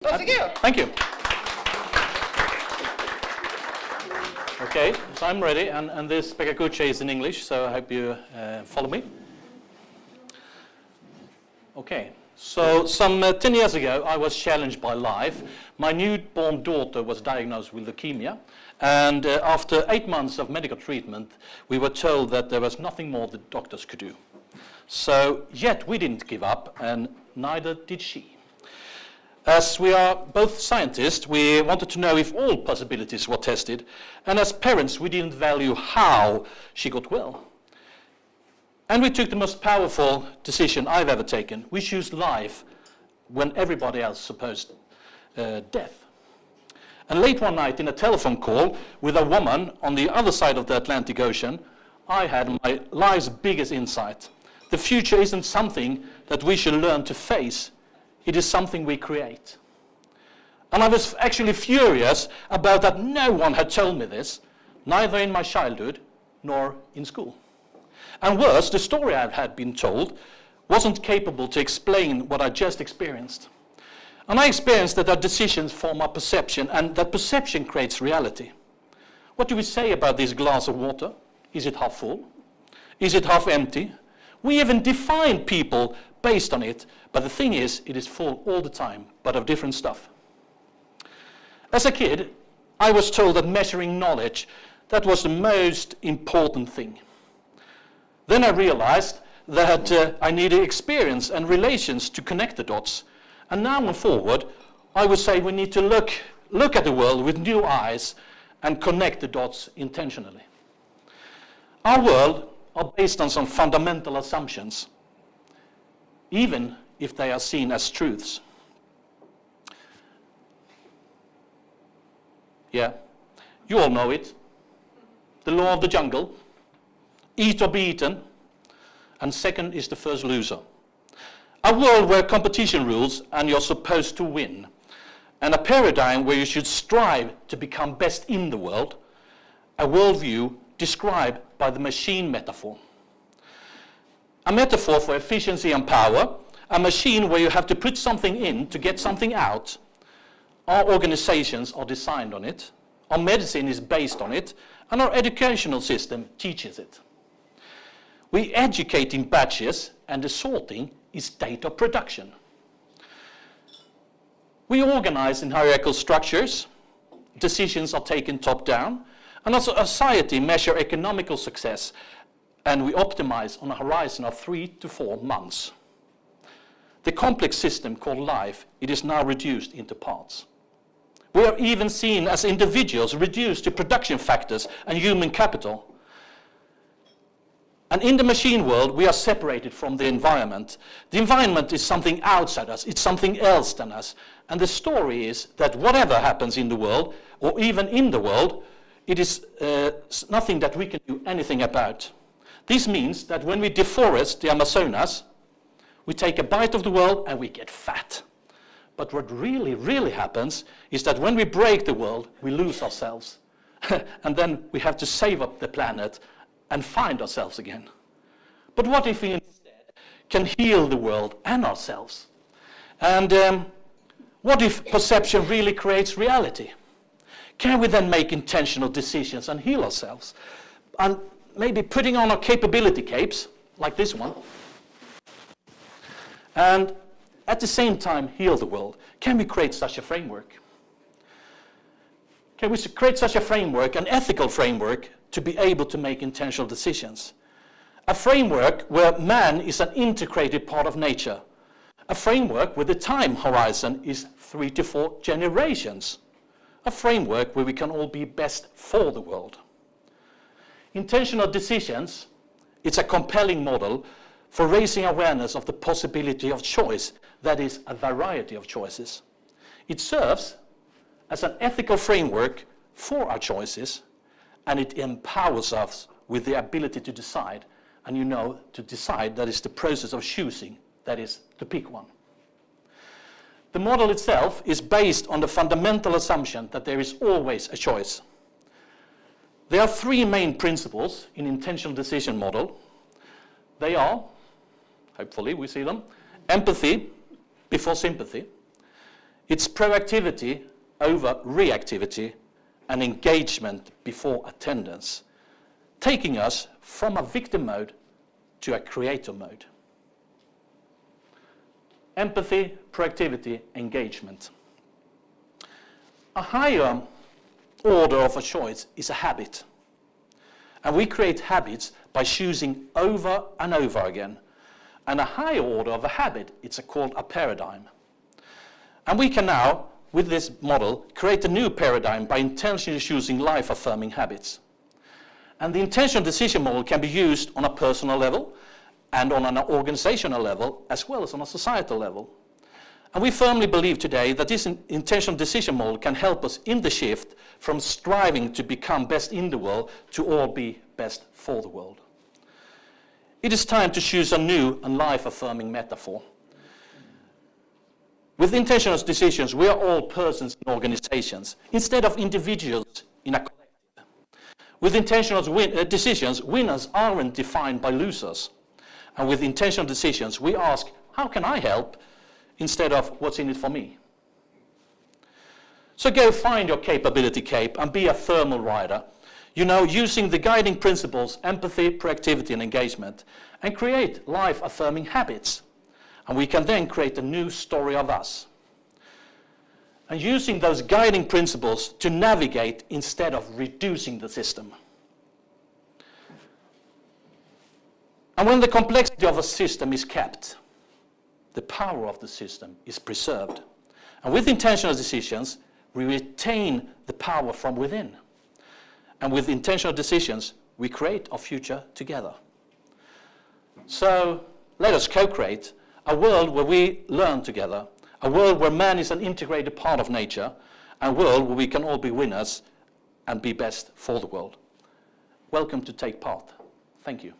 Varsågod. Thank you. Okay, so I'm ready, and this Pecha Kucha is in English, so I hope you follow me. Okay, so some 10 years ago I was challenged by life. My newborn daughter was diagnosed with leukemia, and after 8 months of medical treatment we were told that there was nothing more the doctors could do. So yet we didn't give up, and neither did she. As we are both scientists, we wanted to know if all possibilities were tested, and as parents we didn't value how she got well. And we took the most powerful decision I've ever taken. We chose life when everybody else supposed death. And late one night in a telephone call with a woman on the other side of the Atlantic Ocean, I had my life's biggest insight. The future isn't something that we should learn to face. It is something we create. And I was actually furious about that no one had told me this, neither in my childhood nor in school. And worse, the story I had been told wasn't capable to explain what I just experienced. And I experienced that our decisions form our perception, and that perception creates reality. What do we say about this glass of water? Is it half full? Is it half empty? We even define people based on it, but the thing is, it is full all the time, but of different stuff. As a kid, I was told that measuring knowledge, that was the most important thing. Then I realized that I needed experience and relations to connect the dots. And now on forward, I would say we need to look at the world with new eyes and connect the dots intentionally. Our world are based on some fundamental assumptions, even if they are seen as truths. Yeah, you all know it. The law of the jungle. Eat or be eaten. And second is the first loser. A world where competition rules and you're supposed to win. And a paradigm where you should strive to become best in the world. A worldview described by the machine metaphor. A metaphor for efficiency and power, a machine where you have to put something in to get something out. Our organizations are designed on it, our medicine is based on it, and our educational system teaches it. We educate in batches, and the sorting is data production. We organize in hierarchical structures, decisions are taken top down, and as a society measure economical success, and we optimize on a horizon of 3 to 4 months. The complex system called life, it is now reduced into parts. We are even seen as individuals reduced to production factors and human capital. And in the machine world, we are separated from the environment. The environment is something outside us, it's something else than us. And the story is that whatever happens in the world, or even in the world, it is nothing that we can do anything about. This means that when we deforest the Amazonas, we take a bite of the world and we get fat. But what really happens is that when we break the world, we lose ourselves. And then we have to save up the planet and find ourselves again. But what if we instead can heal the world and ourselves? And what if perception really creates reality? Can we then make intentional decisions and heal ourselves? And maybe putting on our capability capes, like this one, and at the same time heal the world. Can we create such a framework? Can we create such a framework, an ethical framework, to be able to make intentional decisions? A framework where man is an integrated part of nature. A framework where the time horizon is 3 to 4 generations. A framework where we can all be best for the world. Intentional decisions, it's a compelling model for raising awareness of the possibility of choice, that is, a variety of choices. It serves as an ethical framework for our choices, and it empowers us with the ability to decide. And you know, to decide, that is the process of choosing, that is, to pick one. The model itself is based on the fundamental assumption that there is always a choice. There are 3 main principles in intentional decision model. They are, hopefully we see them, empathy before sympathy. It's proactivity over reactivity and engagement before attendance, taking us from a victim mode to a creator mode. Empathy, proactivity, engagement. A higher order of a choice is a habit. And we create habits by choosing over and over again. And a higher order of a habit, it's called a paradigm. And we can now, with this model, create a new paradigm by intentionally choosing life-affirming habits. And the intentional decision model can be used on a personal level and on an organizational level, as well as on a societal level. And we firmly believe today that this intentional decision model can help us in the shift from striving to become best in the world to all be best for the world. It is time to choose a new and life-affirming metaphor. With intentional decisions, we are all persons in organizations, instead of individuals in a collective. With intentional decisions, winners aren't defined by losers. And with intentional decisions, we ask, how can I help? Instead of what's in it for me. So go find your capability cape and be a thermal rider, using the guiding principles, empathy, proactivity, and engagement, and create life-affirming habits. And we can then create a new story of us. And using those guiding principles to navigate instead of reducing the system. And when the complexity of a system is kept, the power of the system is preserved. And with intentional decisions, we retain the power from within. And with intentional decisions, we create our future together. So let us co-create a world where we learn together, a world where man is an integrated part of nature, and a world where we can all be winners and be best for the world. Welcome to take part. Thank you.